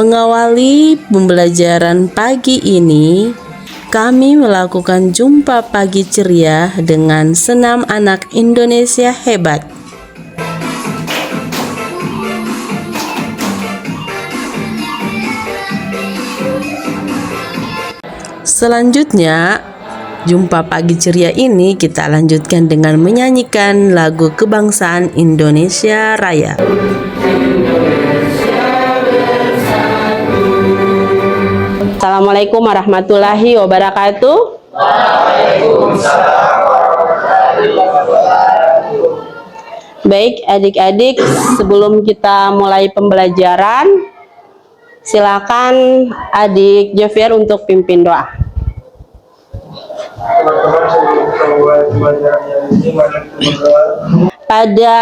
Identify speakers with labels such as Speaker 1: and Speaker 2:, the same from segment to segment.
Speaker 1: Mengawali pembelajaran pagi ini, kami melakukan jumpa pagi ceria dengan senam anak Indonesia hebat. Selanjutnya, jumpa pagi ceria ini kita lanjutkan dengan menyanyikan lagu kebangsaan Indonesia Raya. Assalamualaikum warahmatullahi wabarakatuh.
Speaker 2: Waalaikumsalam warahmatullahi wabarakatuh.
Speaker 1: Baik adik-adik, sebelum kita mulai pembelajaran, silakan adik Javier untuk pimpin doa.
Speaker 2: Teman-teman sebelum kita mulai pembelajaran yang ini, mari kita berdoa.
Speaker 1: Pada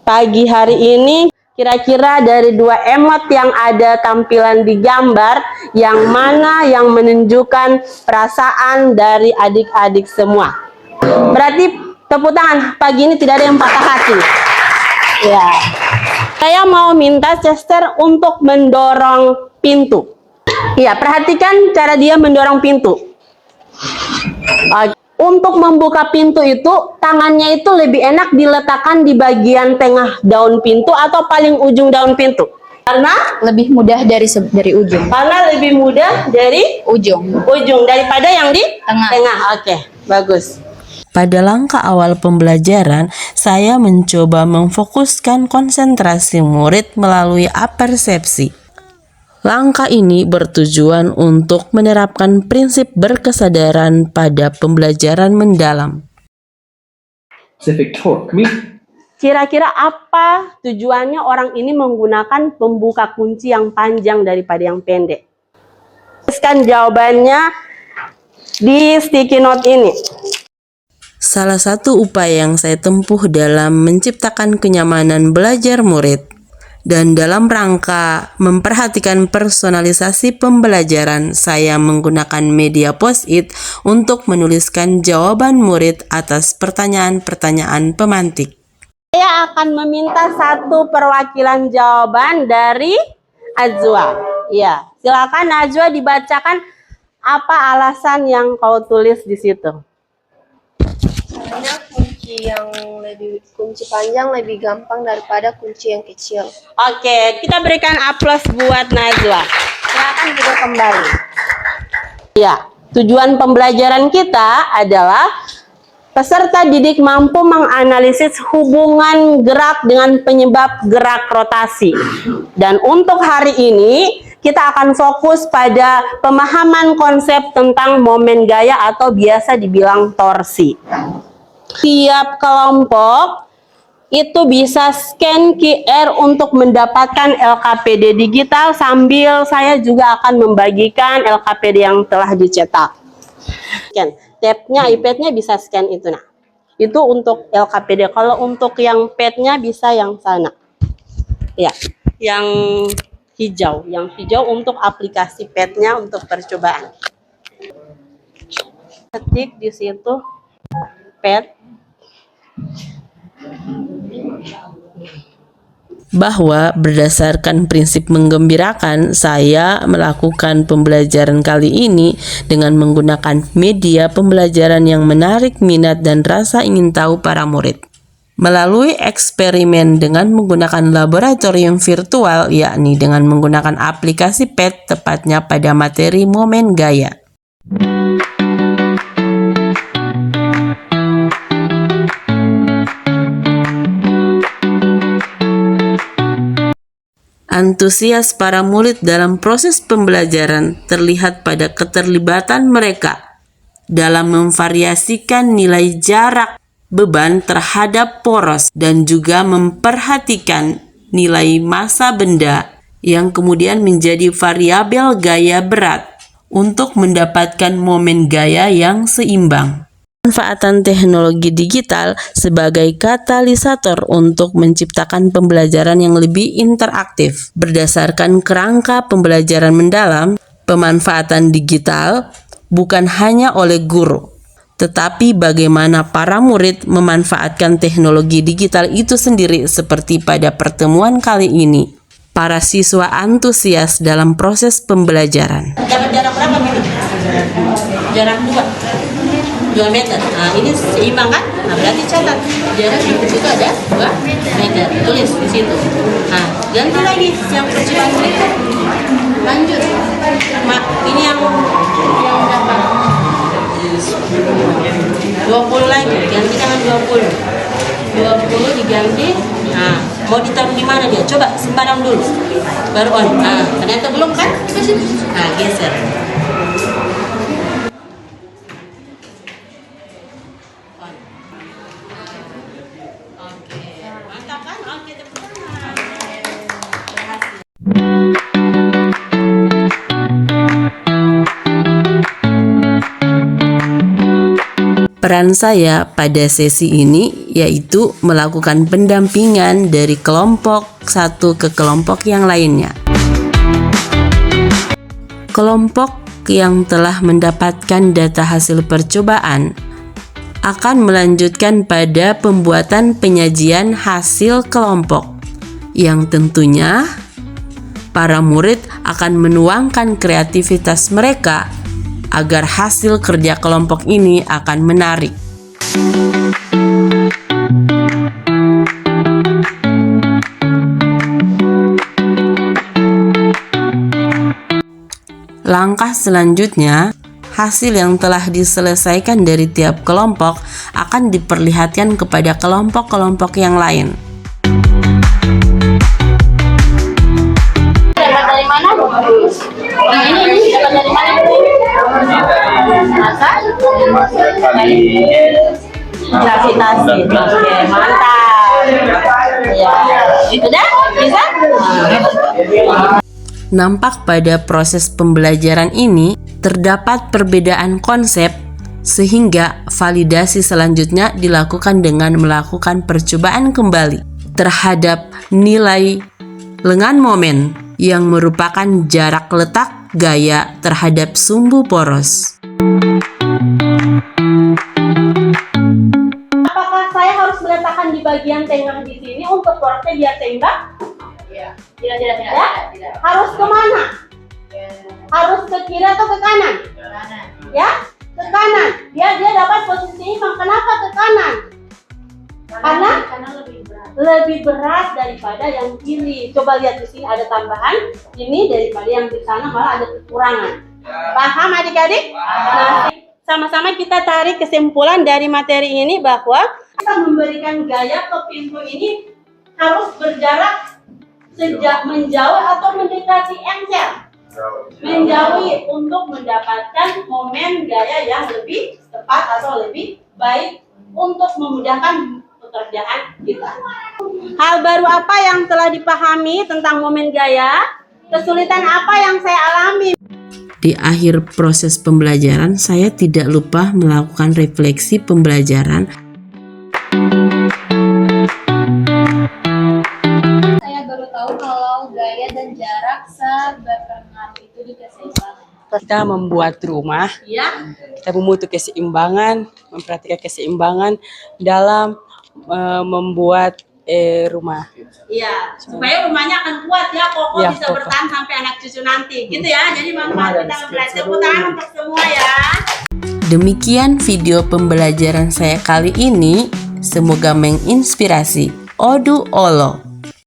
Speaker 1: pagi hari ini, kira-kira dari dua emot yang ada tampilan di gambar, yang mana yang menunjukkan perasaan dari adik-adik semua? Berarti tepuk tangan, pagi ini tidak ada yang patah hati. Ya. Saya mau minta Chester untuk mendorong pintu. Ya, perhatikan cara dia mendorong pintu. Untuk membuka pintu itu, tangannya itu lebih enak diletakkan di bagian tengah daun pintu atau paling ujung daun pintu? Karena
Speaker 3: Lebih mudah dari ujung.
Speaker 1: karena lebih mudah dari
Speaker 3: Ujung.
Speaker 1: daripada yang di
Speaker 3: Tengah.
Speaker 1: Oke, bagus. Pada langkah awal pembelajaran, saya mencoba memfokuskan konsentrasi murid melalui apersepsi. Langkah ini bertujuan untuk menerapkan prinsip berkesadaran pada pembelajaran mendalam.
Speaker 2: Civic Talk,
Speaker 1: Kira-kira apa tujuannya orang ini menggunakan pembuka kunci yang panjang daripada yang pendek? Tuliskan jawabannya di sticky note ini. Salah satu upaya yang saya tempuh dalam menciptakan kenyamanan belajar murid dan dalam rangka memperhatikan personalisasi pembelajaran, saya menggunakan media post-it untuk menuliskan jawaban murid atas pertanyaan-pertanyaan pemantik. Saya akan meminta satu perwakilan jawaban dari Azwa. Ya, silakan Azwa dibacakan apa alasan yang kau tulis di situ.
Speaker 4: Karena kunci panjang lebih gampang daripada kunci yang kecil.
Speaker 1: Oke, kita berikan aplaus buat Najwa. Silakan juga kembali. Ya, tujuan pembelajaran kita adalah peserta didik mampu menganalisis hubungan gerak dengan penyebab gerak rotasi. Dan untuk hari ini, kita akan fokus pada pemahaman konsep tentang momen gaya atau biasa dibilang torsi. Tiap kelompok itu bisa scan QR untuk mendapatkan LKPD digital, sambil saya juga akan membagikan LKPD yang telah dicetak. Scan. Tabnya iPad-nya bisa scan itu. Nah, itu untuk LKPD. Kalau untuk yang pad-nya bisa yang sana. Ya, yang hijau. Yang hijau untuk aplikasi pad-nya untuk percobaan. Ketik di situ pad. Bahwa berdasarkan prinsip menggembirakan, saya melakukan pembelajaran kali ini dengan menggunakan media pembelajaran yang menarik minat dan rasa ingin tahu para murid. Melalui eksperimen dengan menggunakan laboratorium virtual, yakni dengan menggunakan aplikasi pad, tepatnya pada materi momen gaya. Antusias para murid dalam proses pembelajaran terlihat pada keterlibatan mereka dalam memvariasikan nilai jarak beban terhadap poros dan juga memperhatikan nilai massa benda yang kemudian menjadi variabel gaya berat untuk mendapatkan momen gaya yang seimbang. Pemanfaatan teknologi digital sebagai katalisator untuk menciptakan pembelajaran yang lebih interaktif. Berdasarkan kerangka pembelajaran mendalam, pemanfaatan digital bukan hanya oleh guru, tetapi bagaimana para murid memanfaatkan teknologi digital itu sendiri, seperti pada pertemuan kali ini. para siswa antusias dalam proses pembelajaran. Jarak berapa meter? Jarak 2 meter. Nah, ini seimbang kan? Nah, berarti catat jarak di situ ada 2 meter. Tulis di situ. Nah, ganti lagi yang percobaan berikut. Lanjut. Ini yang dapat 20 lagi. Ganti dengan 20 diganti. Nah, mau ditaruh di mana dia? Coba sembarang dulu. Baru on. Nah, ternyata belum kan? Nah, geser. Peran saya pada sesi ini yaitu melakukan pendampingan dari kelompok satu ke kelompok yang lainnya. Kelompok yang telah mendapatkan data hasil percobaan akan melanjutkan pada pembuatan penyajian hasil kelompok, yang tentunya para murid akan menuangkan kreativitas mereka agar hasil kerja kelompok ini akan menarik. Langkah selanjutnya, hasil yang telah diselesaikan dari tiap kelompok akan diperlihatkan kepada kelompok-kelompok yang lain.
Speaker 3: Dapat dari mana? Ini dapat dari mana?
Speaker 1: Gravitasi. Oke, mantap. Ya. Sudah? Bisa? Nampak pada proses pembelajaran ini terdapat perbedaan konsep, sehingga validasi selanjutnya dilakukan dengan melakukan percobaan kembali terhadap nilai lengan momen yang merupakan jarak letak gaya terhadap sumbu poros.
Speaker 5: Apakah saya harus meletakkan di bagian tengah di sini untuk porosnya biar seimbang? Tidak. Ya? Harus kemana? Harus ke kiri atau ke kanan? Ya, ke kanan. Dia dapat posisi seimbang. Kenapa ke kanan? Karena lebih berat daripada yang kiri. Coba lihat di sini ada tambahan. Ini daripada yang di sana malah ada kekurangan. Paham adik-adik? Nah, sama-sama kita tarik kesimpulan dari materi ini bahwa kita memberikan gaya ke pintu ini harus berjarak sejak menjauh atau mendekati engsel. Menjauhi untuk mendapatkan momen gaya yang lebih tepat atau lebih baik untuk memudahkan pekerjaan kita. Hal baru apa yang telah dipahami tentang momen gaya? Kesulitan apa yang saya alami?
Speaker 1: Di akhir proses pembelajaran, saya tidak lupa melakukan refleksi pembelajaran.
Speaker 3: Saya baru tahu kalau gaya dan jarak berpengaruh itu di keseimbangan.
Speaker 6: Kita membuat rumah,
Speaker 5: Ya,
Speaker 6: kita memutus keseimbangan, memperhatikan keseimbangan dalam membuat rumah.
Speaker 5: iya. Supaya rumahnya akan kuat ya, kokoh
Speaker 6: Ya,
Speaker 5: bisa
Speaker 6: kokoh.
Speaker 5: bertahan sampai anak cucu nanti, gitu ya. Jadi manfaat kita mempelajari. Tepuk tangan untuk semua ya.
Speaker 1: Demikian video pembelajaran saya kali ini. Semoga menginspirasi. Odu Olo.